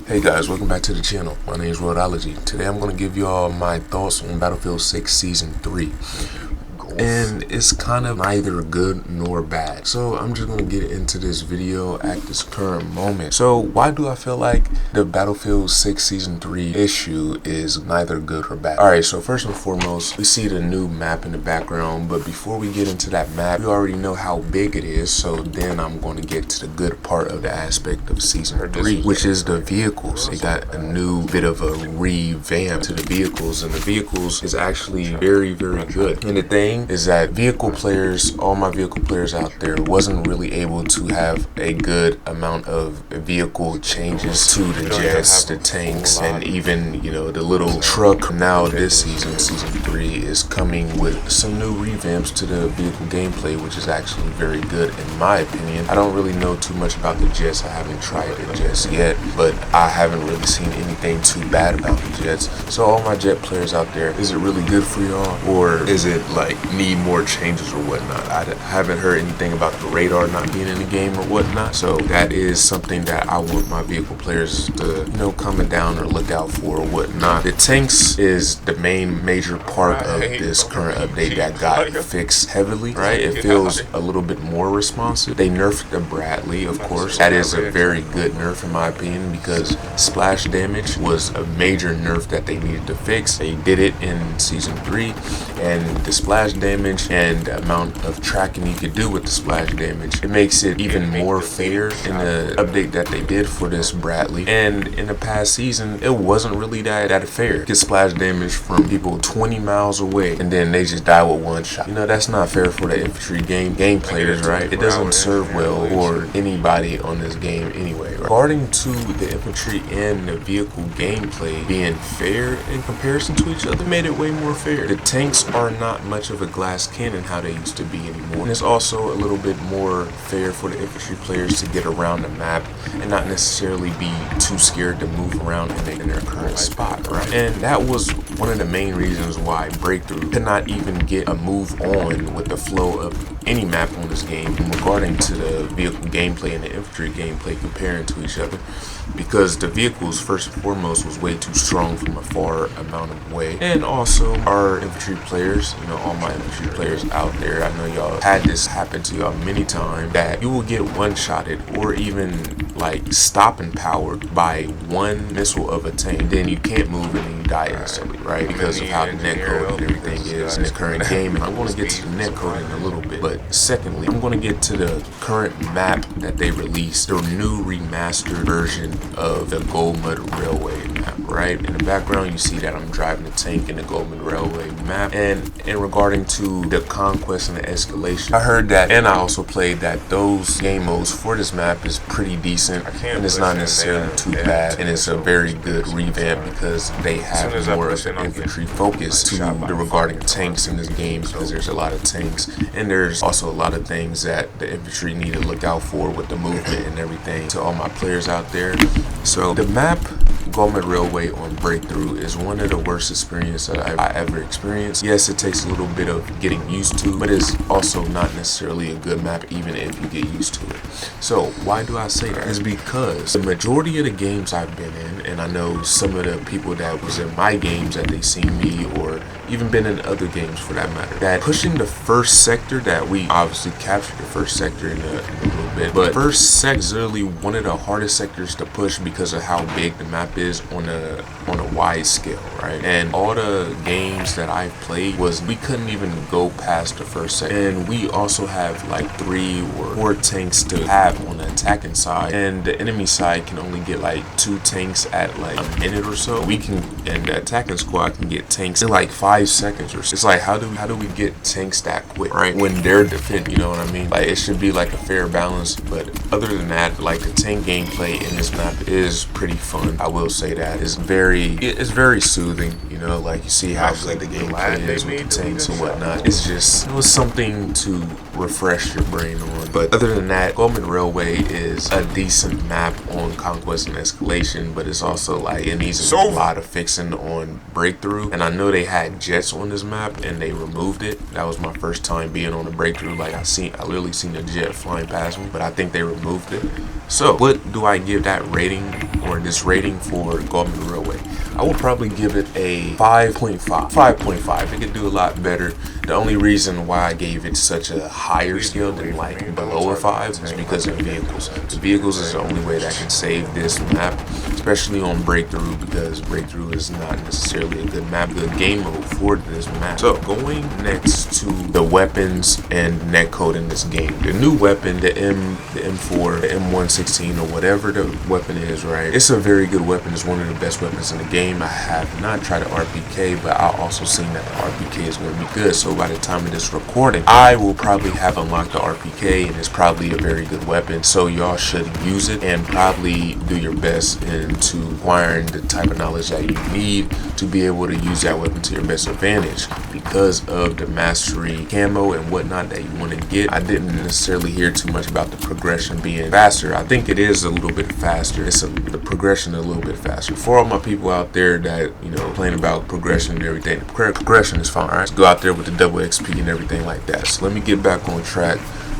Hey guys, welcome back to the channel. My name is Roadology. Today I'm going to give you all my thoughts on Battlefield 6 Season 3. And it's kind of neither good nor bad. So I'm just going to get into this video at this current moment. So why do I feel like the Battlefield 6 Season 3 issue is neither good or bad? Alright, so first and foremost, we see the new map in the background. But before we get into that map, we already know how big it is. So then I'm going to get to the good part of the aspect of Season 3, which is the vehicles. They got a new bit of a revamp to the vehicles. And the vehicles is actually very, very good. And the thing is that vehicle players, all my vehicle players out there, wasn't really able to have a good amount of vehicle changes to the jets, the tanks, and even, you know, the little truck. Now this season, Season 3, is coming with some new revamps to the vehicle gameplay, which is actually very good in my opinion. I don't really know too much about the jets. I haven't tried the jets yet, but I haven't really seen anything too bad about the jets. So all my jet players out there, is it really good for y'all, or is it like need more changes or whatnot? I haven't heard anything about the radar not being in the game or whatnot, so that is something that I want my vehicle players to, you know, comment down or look out for or whatnot. The tanks is the main major part of this current update that got fixed heavily, right? It feels a little bit more responsive. They nerfed the Bradley, of course. That is a very good nerf in my opinion, because splash damage was a major nerf that they needed to fix. They did it in Season 3, and the splash damage and the amount of tracking you could do with the splash damage, it makes it even more fair in the update that they did for this Bradley. And in the past season, it wasn't really that fair. You get splash damage from people 20 miles away, and then they just die with one shot. You know, that's not fair for the infantry game players, right? It doesn't serve well for anybody on this game anyway. Regarding to the infantry and the vehicle gameplay being fair in comparison to each other, made it way more fair. The tanks are not much of a glass cannon how they used to be anymore. And it's also a little bit more fair for the infantry players to get around the map and not necessarily be too scared to move around in their current spot, right? And that was one of the main reasons why Breakthrough could not even get a move on with the flow of any map on this game regarding to the vehicle gameplay and the infantry gameplay comparing to each other, because the vehicles first and foremost was way too strong from a far amount of way. And also our infantry players, you know, all my infantry players out there, I know y'all had this happen to y'all many times, that you will get one-shotted or even like stopping powered by one missile of a tank. Then you can't move and then you die instantly, right? Because of how the netcode and everything is in the current game. And I'm going to get to the netcode in a little bit. But secondly, I'm going to get to the current map that they released, the new remastered version of the Goldmud Railway map, right? In the background, you see that I'm driving a tank in the Goldmud Railway map. And in regarding to the conquest and the escalation, I heard that, and I also played that those game modes for this map is pretty decent, and it's not necessarily too bad, and it's a very good revamp because they have more of an infantry focus to the regarding tanks in this game, because there's a lot of tanks, and there's also a lot of things that the infantry need to look out for with the movement and everything. To all my players out there, so the map Goldmud Railway on Breakthrough is one of the worst experiences that I ever experienced. Yes, it takes a little bit of getting used to, but it's also not necessarily a good map even if you get used to it. So why do I say that? It's because the majority of the games I've been in, and I know some of the people that was in my games that they seen me, or even been in other games for that matter, that pushing the first sector, that we obviously captured the first sector in a little bit, but first sector is literally one of the hardest sectors to push because of how big the map is on a wide scale, right? And all the games that I've played was we couldn't even go past the first sector, and we also have like 3 or 4 tanks to have on the attacking side, and the enemy side can only get like 2 tanks at like a minute or so. We can, and the attacking squad can get tanks in like 5 seconds or so. It's like, how do we get tanks that quick, right? When they're defending, you know what I mean? Like, it should be like a fair balance, but other than that, like the tank gameplay in this map is pretty fun. I will say that it's very soothing, you know, like you see how good the gameplay is with the tanks and whatnot. It's just, it was something to refresh your brain on. But other than that, Goldmud Railway is a decent map on Conquest and Escalation, but it's also like it needs a lot of fixing on Breakthrough. And I know they had jets on this map and they removed it. That was my first time being on a Breakthrough. Like I literally seen a jet flying past me, but I think they removed it. So what do I give that rating? or this rating for Golden Railway, I would probably give it a 5.5. 5.5. It could do a lot better. The only reason why I gave it such a higher scale than like below a 5 is because of vehicles. The vehicles is the only way that can save this map, especially on Breakthrough, because Breakthrough is not necessarily a good map, good game mode for this map. So going next to the weapons and netcode in this game. The new weapon, the M4, the M116, or whatever the weapon is, right? It's a very good weapon. It's one of the best weapons in the game. I have not tried the RPK, but I also seen that the RPK is going to be good. So by the time of this recording, I will probably have unlocked the RPK, and it's probably a very good weapon. So y'all should use it and probably do your best into acquiring the type of knowledge that you need to be able to use that weapon to your best advantage because of the mastery camo and whatnot that you want to get. I didn't necessarily hear too much about the progression being faster. I think it is a little bit faster. The progression is a little bit faster. For all my people out there that, you know, complain about progression and everything, the progression is fine. All right, let's go out there with the double XP and everything like that. So let me get back on track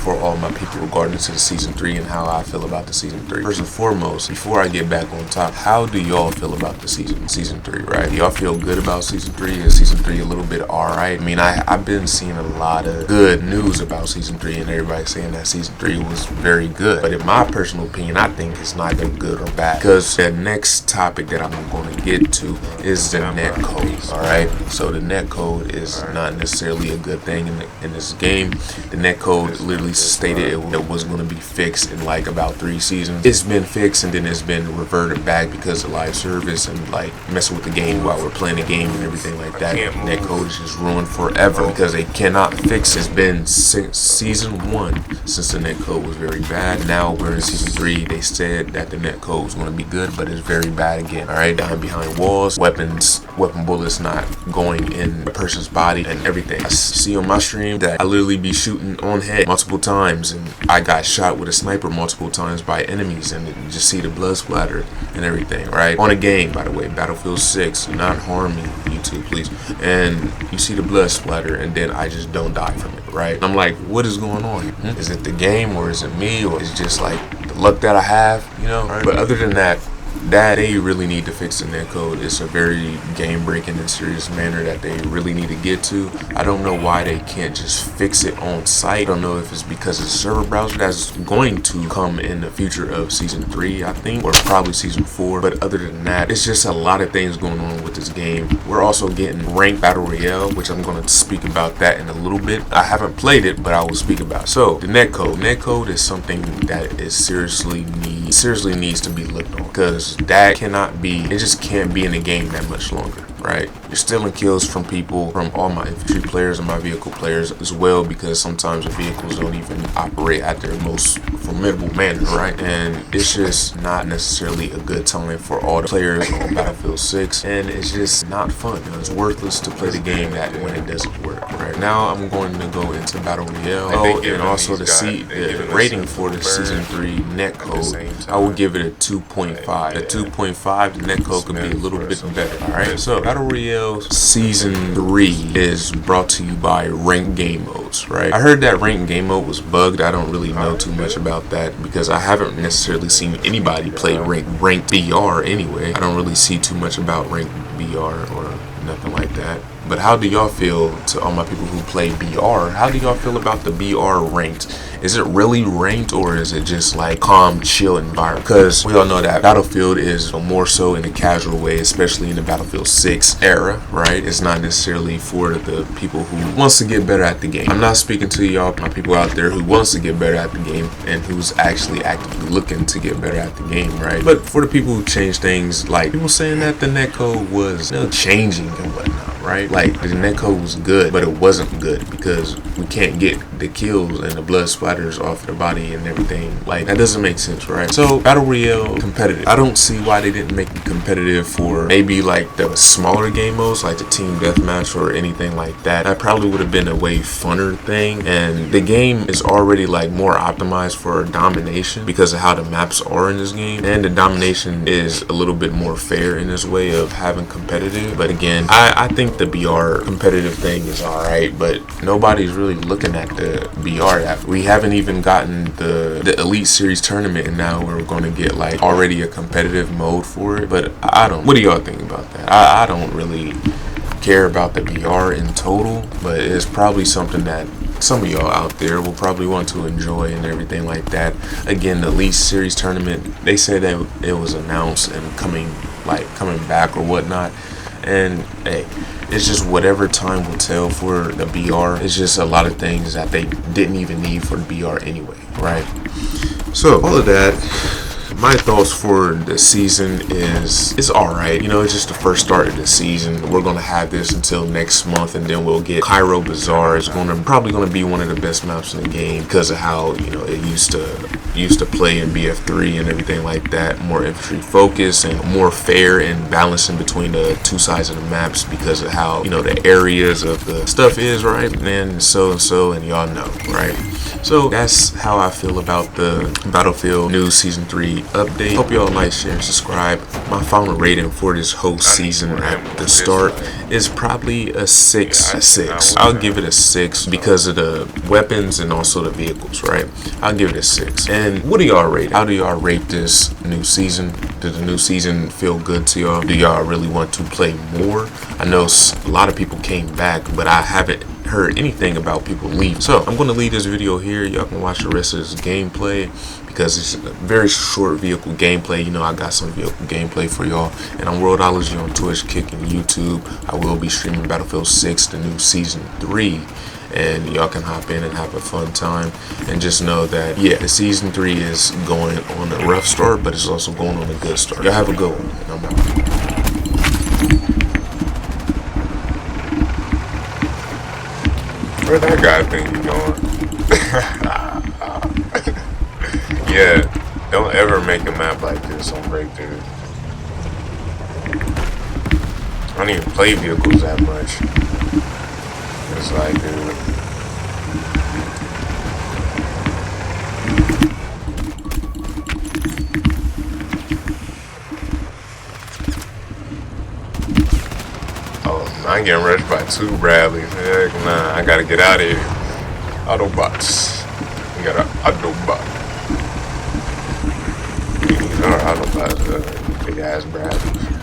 for all my people regarding to the season 3 and how I feel about the season 3. First and foremost, before I get back on top, how do y'all feel about the season 3, right? Do y'all feel good about season 3? Is season 3 a little bit alright? I mean, I've been seeing a lot of good news about season 3 and everybody saying that season 3 was very good. But in my personal opinion, I think it's neither good or bad, because the next topic that I'm going to get to is the netcode, alright? So the netcode is not necessarily a good thing in this game. The netcode literally stated it was going to be fixed in like about 3 seasons. It's been fixed and then it's been reverted back because of live service and like messing with the game while we're playing the game and everything like that. Netcode is just ruined forever because they cannot fix it. It's been since season 1 since the netcode was very bad. Now we're in season 3. They said that the netcode was going to be good, but it's very bad again. Alright, dying behind walls, weapon bullets not going in a person's body and everything. I see on my stream that I literally be shooting on head multiple times, and I got shot with a sniper multiple times by enemies, and you just see the blood splatter and everything, right? On a game, by the way, Battlefield 6, not harm me, YouTube, please. And you see the blood splatter, and then I just don't die from it, right? I'm like, what is going on? Is it the game, or is it me, or is it just like the luck that I have, you know? Right? But other than that, they really need to fix the netcode. It's a very game-breaking and serious manner that they really need to get to. I don't know why they can't just fix it on site. I don't know if it's because of the server browser that's going to come in the future of season 3, I think, or probably season 4. But other than that, it's just a lot of things going on with this game. We're also getting ranked battle royale, which I'm going to speak about that in a little bit. I haven't played it, but I will speak about it. So the netcode is something that is seriously needs to be looked on, because that cannot be, it just can't be in the game that much longer, right? You're stealing kills from people, from all my infantry players and my vehicle players as well, because sometimes the vehicles don't even operate at their most formidable manner, right? And it's just not necessarily a good time for all the players on Battlefield 6, and it's just not fun. You know, it's worthless to play the game that when it doesn't work. Right now, I'm going to go into Battle Royale. Oh, and also the rating for the season 3 netcode, I will give it a 2.5. The 2.5, the netcode could be a little bit better. All right, so Battle Royale season 3 is brought to you by ranked game modes, right? I heard that ranked game mode was bugged. I don't really know too much about that because I haven't necessarily seen anybody play ranked BR anyway. I don't really see too much about ranked BR or nothing like that. But how do y'all feel, to all my people who play BR, how do y'all feel about the BR ranked? Is it really ranked, or is it just like calm, chill environment? Because we all know that Battlefield is more so in a casual way, especially in the Battlefield 6 era, right? It's not necessarily for the people who wants to get better at the game. I'm not speaking to y'all, my people out there who wants to get better at the game and who's actually actively looking to get better at the game, right? But for the people who change things, like people saying that the netcode was, you know, changing and whatnot, right? Like the netcode was good, but it wasn't good because we can't get the kills and the blood splatters off the body and everything. Like, that doesn't make sense, right? So Battle Royale competitive, I don't see why they didn't make it competitive for maybe like the smaller game modes, like the team deathmatch or anything like that. That probably would have been a way funner thing. And the game is already like more optimized for domination because of how the maps are in this game, and the domination is a little bit more fair in this way of having competitive. But again, I think the BR competitive thing is alright, but nobody's really looking at the BR app. We haven't even gotten the Elite Series tournament, and now we're going to get like already a competitive mode for it. But I don't. What do y'all think about that? I don't really care about the BR in total, but it's probably something that some of y'all out there will probably want to enjoy and everything like that. Again, the Elite Series tournament, they said that it was announced and coming back or whatnot. And hey, it's just whatever time will tell for the BR. It's just a lot of things that they didn't even need for the BR anyway, right? So all of that, my thoughts for the season is it's alright. You know, it's just the first start of the season. We're gonna have this until next month, and then we'll get Cairo Bazaar. It's probably gonna be one of the best maps in the game because of how, you know, it used to play in BF3 and everything like that. More infantry focus and more fair and balancing between the two sides of the maps because of how, you know, the areas of the stuff is, right? And so y'all know, right? So that's how I feel about the Battlefield New Season 3 update. Hope y'all like, share, and subscribe. My final rating for this whole season at the start is probably a 6. I'll give it a 6 because of the weapons and also the vehicles, right? I'll give it a 6. And what do y'all rate? How do y'all rate this new season? Did the new season feel good to y'all? Do y'all really want to play more? I know a lot of people came back, but I haven't heard anything about people leaving. So I'm going to leave this video here. Y'all can watch the rest of this gameplay because it's a very short vehicle gameplay. You know, I got some vehicle gameplay for y'all, and I'm Worldology on Twitch, Kick, and YouTube. I will be streaming Battlefield 6, the new Season 3, and y'all can hop in and have a fun time. And just know that, yeah, the Season 3 is going on a rough start, but it's also going on a good start. Y'all have a good one, and I'm out. Where that guy think you going? Yeah, don't ever make a map like this on Breakthrough. I don't even play vehicles that much. It's like, dude. I ain't getting rushed by 2 Bradleys. Heck nah, I gotta get out of here. Autobots. We got an Autobot. These are Autobots, big ass Bradleys.